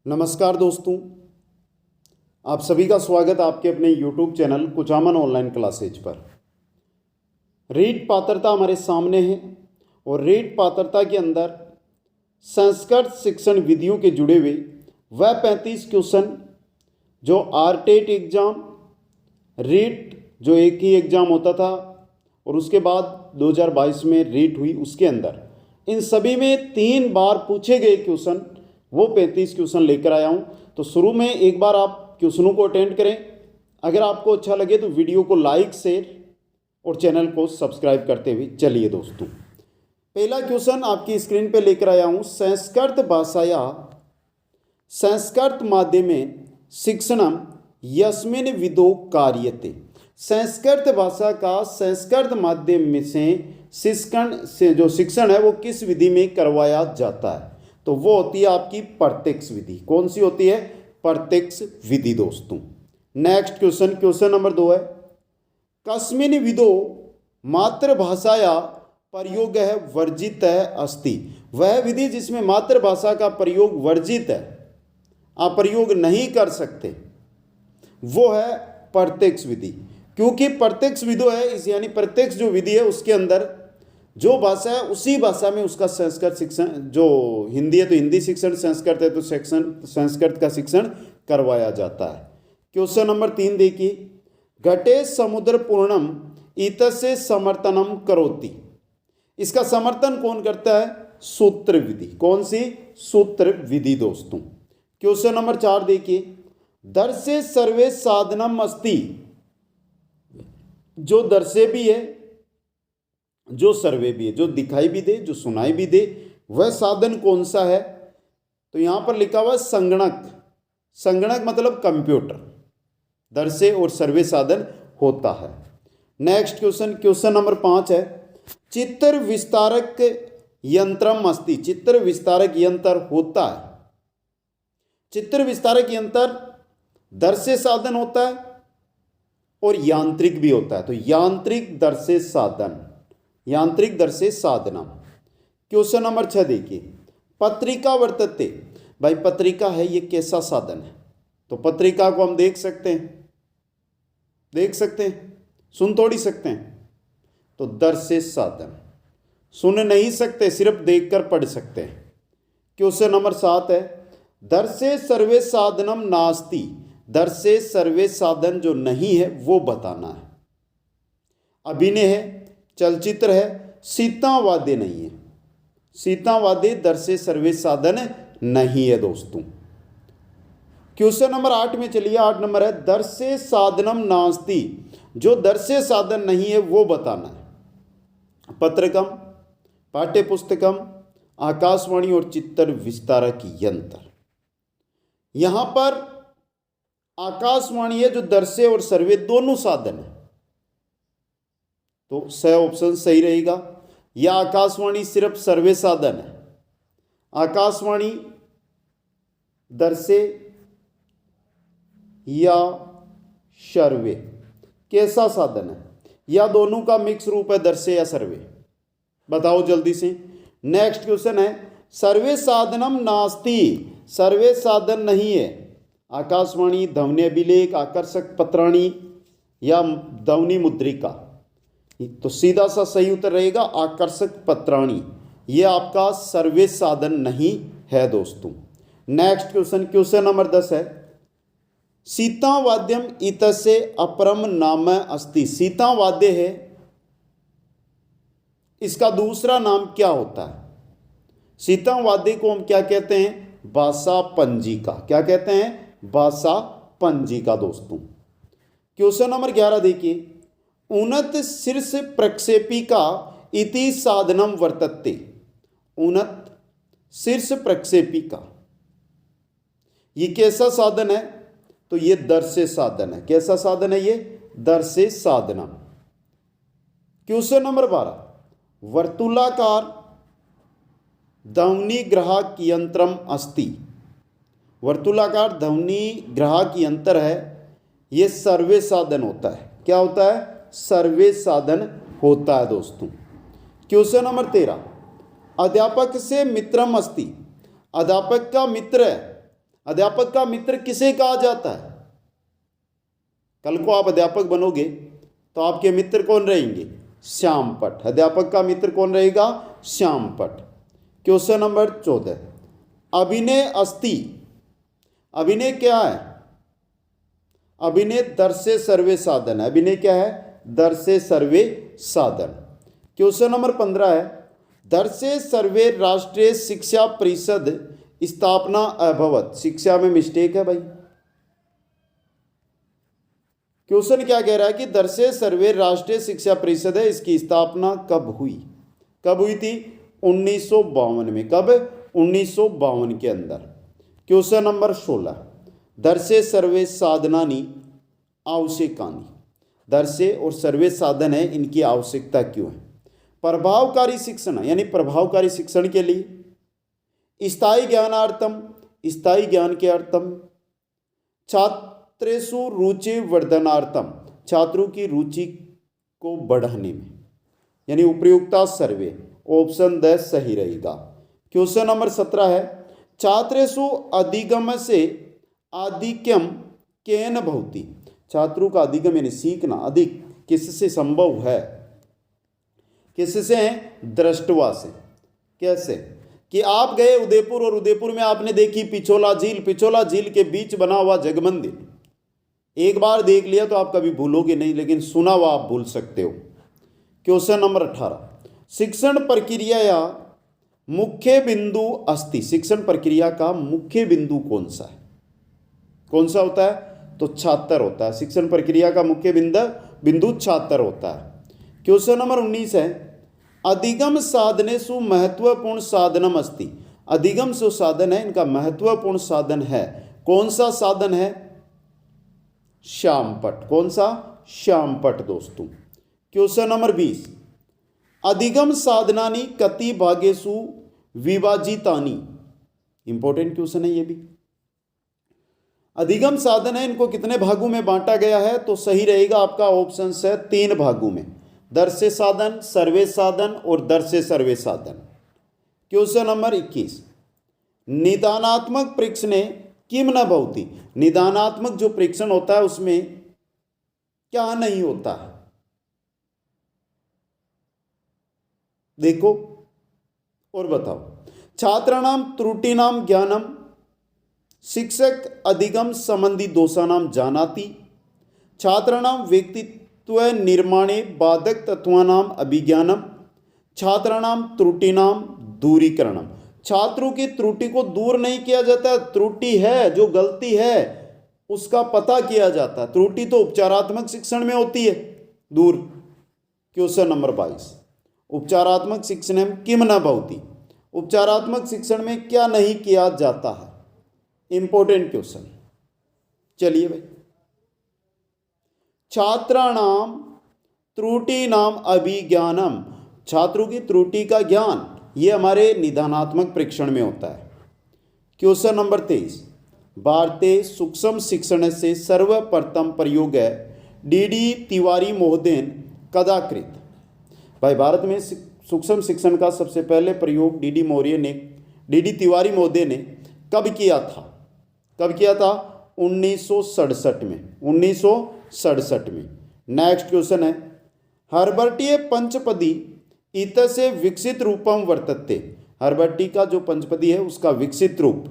नमस्कार दोस्तों, आप सभी का स्वागत आपके अपने YouTube channel Kuchaman online classes पर। रीट पात्रता हमारे सामने है और रीट पात्रता के अंदर संस्कृत शिक्षण विधियों के जुड़े हुए वह 35 क्वेश्चन जो आरटेट एग्ज़ाम, रीट जो एक ही एग्ज़ाम होता था और उसके बाद 2022 में रीट हुई, उसके अंदर इन सभी में 3 बार पूछे गए क्वेश्चन, वो 35 क्वेश्चन लेकर आया हूँ। तो शुरू में एक बार आप क्वेश्चनों को अटेंड करें। अगर आपको अच्छा लगे तो वीडियो को लाइक, शेयर और चैनल को सब्सक्राइब करते हुए चलिए दोस्तों। पहला क्वेश्चन आपकी स्क्रीन पे लेकर आया हूँ। संस्कृत भाषाया संस्कृत माध्यमे शिक्षणम यस्मिन् विधौ कार्यते। संस्कृत भाषा का संस्कृत माध्यम में से शिक्षण है वो किस विधि में करवाया जाता है? तो वो होती है आपकी प्रत्यक्ष विधि। कौन सी होती है? प्रत्यक्ष विधि दोस्तों। नेक्स्ट क्वेश्चन नंबर 2 है, कस्मिन् विधौ मातृभाषाया प्रयोग है वर्जित है अस्ति। वह विधि जिसमें मातृभाषा का प्रयोग वर्जित है, आप प्रयोग नहीं कर सकते, वो है प्रत्यक्ष विधि। क्योंकि प्रत्यक्ष विधि है इस यानी प्रत्यक्ष जो विधि है उसके अंदर जो भाषा है उसी भाषा में उसका संस्कृत शिक्षण, जो हिंदी है तो हिंदी शिक्षण, संस्कृत है तो संस्कृत का शिक्षण करवाया जाता है। क्वेश्चन नंबर 3 देखिए, घटे समुद्र पूर्णम इतस्य समर्थनम करोति। इसका समर्थन कौन करता है? सूत्र विधि। कौन सी? सूत्र विधि दोस्तों। क्वेश्चन नंबर 4 देखिए, दर्शे सर्वे साधनम अस्ति। जो दर्शे भी है, जो सर्वे भी है, जो दिखाई भी दे, जो सुनाई भी दे, वह साधन कौन सा है? तो यहां पर लिखा हुआ संगणक। संगणक मतलब कंप्यूटर। दर्शे और सर्वे साधन होता है। नेक्स्ट क्वेश्चन नंबर 5 है, चित्र विस्तारक यंत्रम अस्ति। चित्र विस्तारक यंत्र होता है। चित्र विस्तारक यंत्र दर्शे साधन होता है और यांत्रिक भी होता है। तो यांत्रिक दर्शे साधन, यांत्रिक दर्शे साधनम। क्वेश्चन नंबर 6 देखिए, पत्रिका वर्तते। भाई पत्रिका है, ये कैसा साधन है? तो पत्रिका को हम देख सकते हैं, सुन थोड़ी सकते हैं। तो दर्शे साधन, सुन नहीं सकते, सिर्फ देखकर पढ़ सकते हैं। क्वेश्चन नंबर 7 है, दर्शे सर्वे साधनम नास्ति। दर्शे सर्वे साधन जो नहीं है वो बताना है। अभिनय है, चलचित्र है, सीतावाद्य नहीं है। सीतावाद्य दर्शे सर्वे साधन नहीं है दोस्तों। क्वेश्चन नंबर 8 में चलिए। 8 नंबर है, दर्शे साधनम नास्ति। जो दर्शे साधन नहीं है वो बताना है। पत्रकम, पाठ्य पुस्तकम, आकाशवाणी और चित्र विस्तारक यंत्र। यहां पर आकाशवाणी है जो दर्शे और सर्वे दोनों साधन है, तो स ऑप्शन सही रहेगा। या आकाशवाणी सिर्फ सर्वे साधन है, आकाशवाणी दर्शे या सर्वे कैसा साधन है? या दोनों का मिक्स रूप है, दर्शे या सर्वे? बताओ जल्दी से। नेक्स्ट क्वेश्चन है, सर्वे साधनम नास्ति। सर्वे साधन नहीं है। आकाशवाणी, ध्वनि अभिलेख, आकर्षक पत्राणी या ध्वनि मुद्रिका। तो सीधा सा सही उत्तर रहेगा आकर्षक पत्राणी। ये आपका सर्वे साधन नहीं है दोस्तों। नेक्स्ट क्वेश्चन नंबर 10 है, सीतावाद्यम इतस्य अपरम नाम अस्ति। सीतावाद्य है, इसका दूसरा नाम क्या होता है? सीतावाद्य को हम क्या कहते हैं? भाषा पंजिका। क्या कहते हैं? भाषा पंजिका दोस्तों। क्वेश्चन नंबर 11 देखिए, उन्नत शीर्ष प्रक्षेपिका इति साधनम वर्तते। उन्नत शीर्ष प्रक्षेपिका ये कैसा साधन है? तो ये दर्शे साधन है। कैसा साधन है ये? दर्शे साधनम। क्वेश्चन नंबर 12, वर्तुलाकार ध्वनि ग्राहक यंत्रम अस्ति। वर्तुलाकार ध्वनि ग्राहक यंत्र है, ये सर्वे साधन होता है। क्या होता है? सर्वे साधन होता है दोस्तों। क्वेश्चन नंबर 13, अध्यापक से मित्रम अस्ति। अध्यापक का मित्र है, अध्यापक का मित्र किसे कहा जाता है? कल को आप अध्यापक बनोगे तो आपके मित्र कौन रहेंगे? श्यामपट। अध्यापक का मित्र कौन रहेगा? श्यामपट। क्वेश्चन नंबर 14, अभिनय अस्ति। अभिनय क्या है? अभिनय दर्शे सर्वे साधन है। अभिनय क्या है? दर्शे सर्वे साधन। क्वेश्चन नंबर 15 है, दर्शे सर्वे राष्ट्रीय शिक्षा परिषद स्थापना अभवत। शिक्षा में मिस्टेक है भाई। क्वेश्चन क्या कह रहा है कि दर्शे सर्वे राष्ट्रीय शिक्षा परिषद है, इसकी स्थापना कब हुई? कब हुई थी? 1952 में। कब? 1952 के अंदर। क्वेश्चन नंबर 16, दर्शे सर्वे साधनानि आवश्यकानि। दर्शे और सर्वे साधन है, इनकी आवश्यकता क्यों है? प्रभावकारी शिक्षण, यानी प्रभावकारी शिक्षण के लिए। स्थायी ज्ञानार्थम, स्थायी ज्ञान के अर्थम। छात्रेषु रुचि वर्धनार्थम, छात्रों की रुचि को बढ़ाने में, यानी उपयुक्ता सर्वे। ऑप्शन द सही रहेगा। क्वेश्चन नंबर 17 है, छात्रेषु अधिगम से आधिक्यम केन भवति। छात्रों का अधिगम यानी सीखना अधिक किससे संभव है? किससे है? दृष्टवा से। कैसे? कि आप गए उदयपुर और उदयपुर में आपने देखी पिछोला झील। पिछोला झील के बीच बना हुआ जगमंदिर, एक बार देख लिया तो आप कभी भूलोगे नहीं, लेकिन सुना हुआ आप भूल सकते हो। क्वेश्चन नंबर 18, शिक्षण प्रक्रिया या मुख्य बिंदु अस्ति। शिक्षण प्रक्रिया का मुख्य बिंदु कौन सा है? कौन सा होता है? तो छात्र होता है। शिक्षण प्रक्रिया का मुख्य बिंदु छात्र होता है। क्वेश्चन नंबर 19 है, अधिगम साधनेषु महत्वपूर्ण साधनम अस्ति। अधिगम जो साधन है, इनका महत्वपूर्ण साधन है। कौन सा साधन है? श्यामपट। कौन सा? श्यामपट दोस्तों। क्वेश्चन नंबर 20, अधिगम साधनानि कति भागेषु विभाजितानि। इंपॉर्टेंट क्वेश्चन है ये भी। अधिगम साधन है, इनको कितने भागों में बांटा गया है? तो सही रहेगा आपका ऑप्शन है 3 भागों में। दर्शे साधन, सर्वे साधन और दर्शे सर्वे साधन। क्वेश्चन नंबर 21, निदानात्मक परीक्षणे किम न भवति। निदानात्मक जो परीक्षण होता है उसमें क्या नहीं होता है? देखो और बताओ। छात्राणाम त्रुटिनाम ज्ञानम, शिक्षक अधिगम संबंधी दोषानाम जानाति, छात्राणाम व्यक्तित्व निर्माणे बाधक तत्वानाम अभिज्ञानम, छात्राणाम त्रुटिनाम दूरीकरणम। छात्रों की त्रुटि को दूर नहीं किया जाता, त्रुटि है जो गलती है उसका पता किया जाता। त्रुटि तो उपचारात्मक शिक्षण में होती है दूर। क्वेश्चन नंबर 22, उपचारात्मक शिक्षण में किम न भवति। उपचारात्मक शिक्षण में क्या नहीं किया जाता है? Important question. चलिए भाई, छात्राणाम त्रुटिनाम अभिज्ञानम, छात्रों की त्रुटि का ज्ञान, ये हमारे निदानात्मक परीक्षण में होता है। क्वेश्चन नंबर 23, भारतीय सूक्ष्म शिक्षण से सर्वप्रथम प्रयोग है डी तिवारी महोदयन कदा कृत। भाई भारत में सूक्ष्म शिक्षण का सबसे पहले प्रयोग डी तिवारी महोदय ने कब किया था? कब किया था? 1967 में। 1967 में। नेक्स्ट क्वेश्चन है, हर्बर्टीय पंचपदी इतसे विकसित रूपम वर्तते। हर्बर्टी का जो पंचपदी है उसका विकसित रूप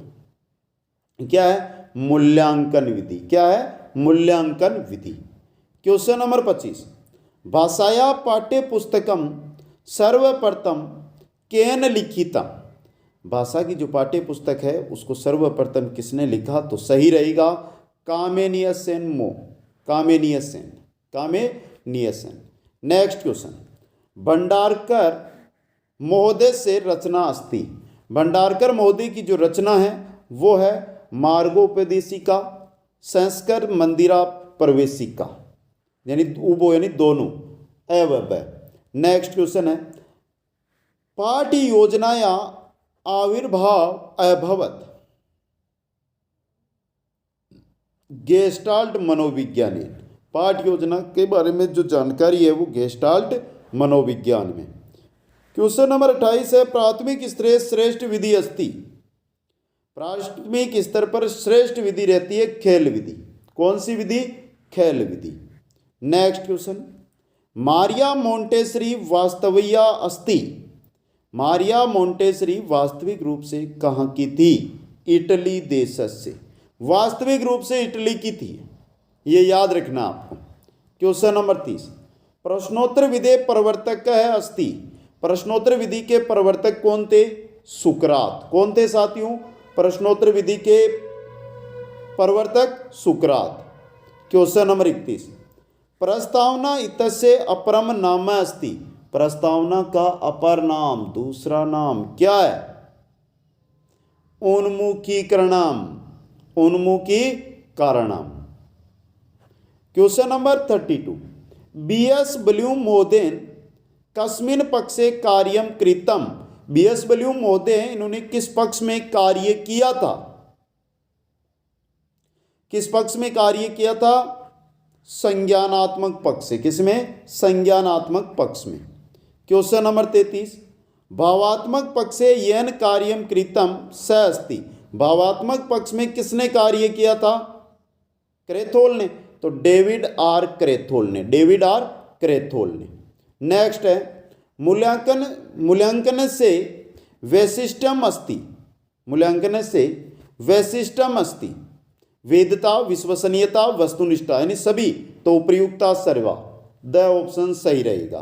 क्या है? मूल्यांकन विधि। क्या है? मूल्यांकन विधि। क्वेश्चन नंबर 25, भाषाया पाठ्य पुस्तकम सर्वप्रथम केन लिखिता। भाषा की जो पाठ्य पुस्तक है उसको सर्वप्रथम किसने लिखा? तो सही रहेगा कामेनियसेन मो। कामेनियसेन। नेक्स्ट क्वेश्चन, भंडारकर महोदय से रचना अस्ति। भंडारकर महोदय की जो रचना है वो है मार्गोपदेशिका, संस्कृत मंदिरा प्रवेशिका, यानी उभो यानी दोनों अवय। नेक्स्ट क्वेश्चन है, पाठ्य योजनाया आविर्भाव अभवत गेस्टाल्ट मनोविज्ञानी। पाठ्य योजना के बारे में जो जानकारी है वो गेस्टाल्ट मनोविज्ञान में। क्वेश्चन नंबर 28 है, प्राथमिक स्तरीय श्रेष्ठ विधि अस्ति। प्राथमिक स्तर पर श्रेष्ठ विधि रहती है खेल विधि। कौन सी विधि? खेल विधि। नेक्स्ट क्वेश्चन, मारिया मोंटेसरी वास्तविया अस्ति। मारिया मोंटेसरी वास्तविक रूप से कहाँ की थी? इटली देश से। वास्तविक रूप से इटली की थी, ये याद रखना आपको। क्वेश्चन नंबर 30, प्रश्नोत्तर विधि प्रवर्तक है अस्ति। प्रश्नोत्तर विधि के प्रवर्तक कौन थे? सुकरात। कौन थे साथियों? प्रश्नोत्तर विधि के प्रवर्तक सुकरात। क्वेश्चन नंबर 31, प्रस्तावना इतस्य अपरम नाम अस्ति। प्रस्तावना का अपर नाम, दूसरा नाम क्या है? उन्मुखीकरणम। उन्मुखीकरणम। क्वेश्चन नंबर 32, बीएस ब्लूमहोदयेन कस्मिन् पक्षे कार्यम कृतम। बीएस ब्लूम महोदय इन्होंने किस पक्ष में कार्य किया था? किस पक्ष में कार्य किया था? संज्ञानात्मक पक्ष से। किसमें? संज्ञानात्मक पक्ष में। क्वेश्चन नंबर 33, भावात्मक पक्ष से येन कार्यम कृतम स अस्ति। भावात्मक पक्ष में किसने कार्य किया था? क्रेथोल ने। तो डेविड आर क्रेथोल ने। डेविड आर क्रेथोल ने। नेक्स्ट है, मूल्यांकन से वैशिष्ट्यम अस्ति। मूल्यांकन से वैशिष्ट्यम अस्ति। वेदता, विश्वसनीयता, वस्तुनिष्ठता, यानी सभी। तो उपयुक्ता सर्वा, द ऑप्शन सही रहेगा।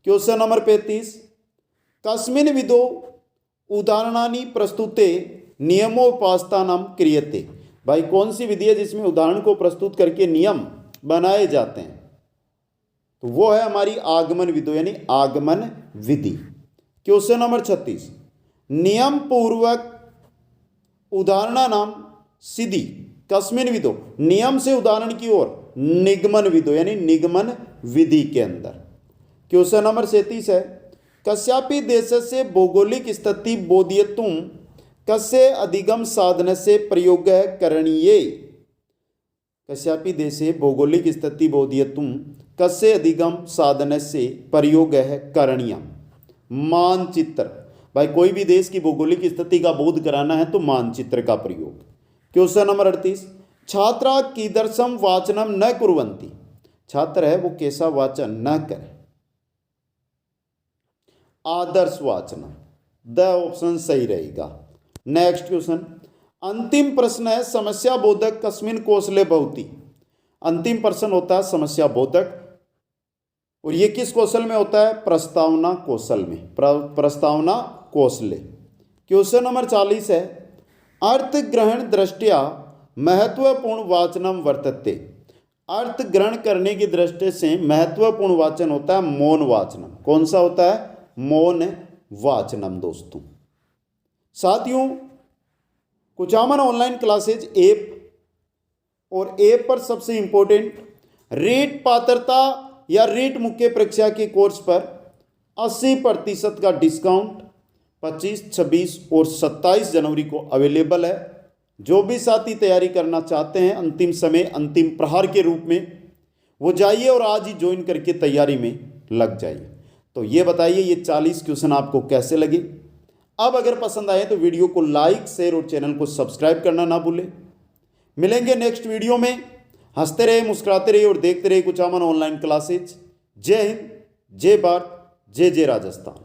क्वेश्चन नंबर 35, कस्मिन् विधौ उदाहरणानि प्रस्तुते नियमोपास्तानां क्रियते। भाई कौन सी विधि है जिसमें उदाहरण को प्रस्तुत करके नियम बनाए जाते हैं? तो वो है हमारी आगमन विधि, यानी आगमन विधि। क्वेश्चन नंबर 36, नियम पूर्वक उदाहरणानाम सिद्धि कस्मिन् विधौ। नियम से उदाहरण की ओर निगमन विधि, यानी निगमन विधि के अंदर। क्वेश्चन नंबर 37 है, कस्यापि देशस्य भौगोलिक स्थिति बोध्यतुं कस्य अधिगम साधनस्य प्रयोगः करणीये। कस्यापि देशे भौगोलिक स्थिति बोध्यतुं कस्य अधिगम साधनस्य प्रयोगः करणीयः। मानचित्र। भाई कोई भी देश की भौगोलिक स्थिति का बोध कराना है तो मानचित्र का प्रयोग। क्वेश्चन नंबर 38, छात्रा कीदृशं वाचनम न कुर्वन्ति। छात्र है वो कैसा वाचन न करे? आदर्श वाचन, द ऑप्शन सही रहेगा। नेक्स्ट क्वेश्चन, अंतिम प्रश्न है, समस्या बोधक कस्मिन् कौशले भवति। अंतिम प्रश्न होता है समस्या बोधक, और ये किस कौशल में होता है? प्रस्तावना कौशल में। प्रस्तावना कौशले। क्वेश्चन नंबर 40 है, अर्थ ग्रहण दृष्टिया महत्वपूर्ण वाचनम वर्तते। अर्थ ग्रहण करने की दृष्टि से महत्वपूर्ण वाचन होता है मौन वाचनम। कौन सा होता है? मौन वाचनम। दोस्तों साथियों, कुचामन ऑनलाइन क्लासेज ऐप, और ऐप पर सबसे इंपॉर्टेंट रीट पात्रता या रीट मुख्य परीक्षा के कोर्स पर 80% का डिस्काउंट 25, 26 और 27 जनवरी को अवेलेबल है। जो भी साथी तैयारी करना चाहते हैं अंतिम समय, अंतिम प्रहार के रूप में, वो जाइए और आज ही ज्वाइन करके तैयारी में लग जाइए। तो ये बताइए ये 40 क्वेश्चन आपको कैसे लगे? अब अगर पसंद आए तो वीडियो को लाइक, शेयर और चैनल को सब्सक्राइब करना ना भूलें। मिलेंगे नेक्स्ट वीडियो में। हंसते रहे, मुस्कुराते रहे और देखते रहे कुचामन ऑनलाइन क्लासेज। जय हिंद, जय भारत, जय जय राजस्थान।